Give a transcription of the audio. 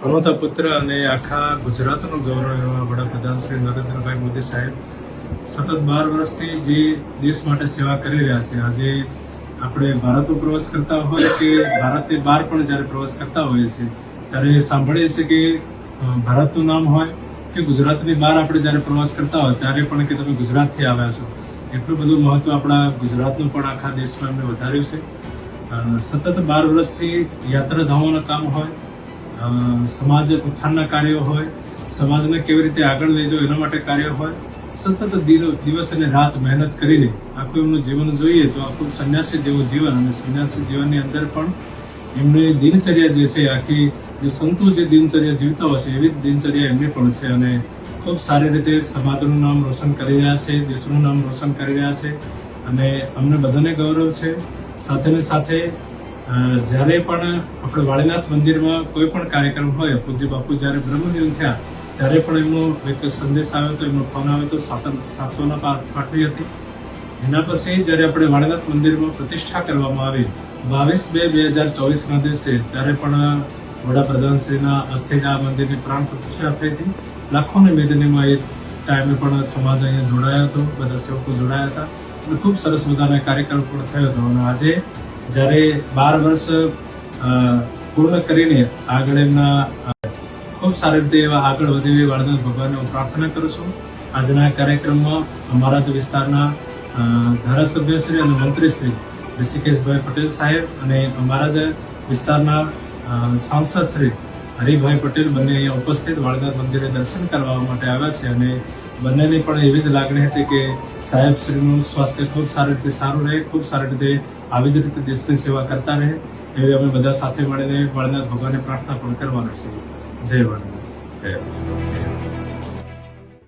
અનોથા પુત્ર અને આખા ગુજરાતનું ગૌરવ એવા વડાપ્રધાન શ્રી નરેન્દ્રભાઈ મોદી સાહેબ સતત 12 વર્ષથી જે દેશ માટે સેવા કરી રહ્યા છે. આજે આપણે ભારતનો પ્રવાસ કરતા હોય કે ભારતની બહાર પણ જ્યારે પ્રવાસ કરતા હોઈએ છીએ ત્યારે સાંભળીએ છીએ કે ભારતનું નામ હોય કે ગુજરાતની બહાર આપણે જ્યારે પ્રવાસ કરતા હોય ત્યારે પણ કે તમે ગુજરાતથી આવ્યા છો. એટલું બધું મહત્વ આપણા ગુજરાતનું પણ આખા દેશમાં એમને વધાર્યું છે. સતત 12 વર્ષથી યાત્રાધામોના કામ હોય, સમાજ ઉત્થાનના કાર્યો હોય, સમાજને કેવી રીતે આગળ લઈ જાઓ એના માટે કાર્ય હોય, સતત દિવસ અને રાત મહેનત કરીને આખું એમનું જીવન જોઈએ તો આખું સંન્યાસી જેવું જીવન, અને સંન્યાસી જીવનની અંદર પણ એમની દિનચર્યા જે છે આખી જે સંતો જે દિનચર્યા જીવતા હોય છે એવી જ દિનચર્યા એમની પણ છે, અને ખૂબ સારી રીતે સમાજનું નામ રોશન કરી રહ્યા છે, દેશનું નામ રોશન કરી રહ્યા છે, અને અમને બધાને ગૌરવ છે. સાથે ને સાથે જ્યારે પણ આપણે વાળીનાથ મંદિરમાં કોઈ પણ કાર્યક્રમ હોય, પૂજ્ય બાપુ જ્યારે બ્રહ્મલીન થયા ત્યારે પણ એમનો એક સંદેશ આવ્યો હતો, એમનો ફોન આવ્યો હતો, સાંત્વના પાઠવી હતી. એના પછી જ્યારે આપણે વાળીનાથ મંદિરમાં પ્રતિષ્ઠા કરવામાં આવી 22/2/2024ના દિવસે, ત્યારે પણ વડાપ્રધાનશ્રીના હસ્તે જ આ મંદિરની પ્રાણ પ્રતિષ્ઠા થઈ હતી. લાખોની મેદનીમાં એ ટાઈમે પણ સમાજ અહીંયા જોડાયો હતો, બધા સેવકો જોડાયા હતા, અને ખૂબ સરસ મજાનો કાર્યક્રમ પણ થયો હતો. અને આજે જ્યારે 12 વર્ષ પૂર્ણ કરીને આગળ એમના ખૂબ સારી રીતે એવા આગળ વધે એવી વાળીનાથ ભગવાનને હું પ્રાર્થના કરું છું. આજના કાર્યક્રમમાં અમારા જ વિસ્તારના ધારાસભ્ય શ્રી અને મંત્રી શ્રી ઋષિકેશભાઈ પટેલ સાહેબ અને અમારા જ વિસ્તારના સાંસદ શ્રી હરિભાઈ પટેલ બંને અહીંયા ઉપસ્થિત વાળીનાથ મંદિરે દર્શન કરવા માટે આવ્યા છે, અને બંનેની પણ એવી જ લાગણી હતી કે સાહેબ શ્રીનું સ્વાસ્થ્ય ખૂબ સારી રીતે સારું રહે, ખૂબ સારી રીતે આવી જ રીતે દેશની સેવા કરતા રહે, એવી અમે બધા સાથે મળીને વાળીનાથ ભગવાનને પ્રાર્થના પણ કરવાના છીએ. જય વાળીનાથ.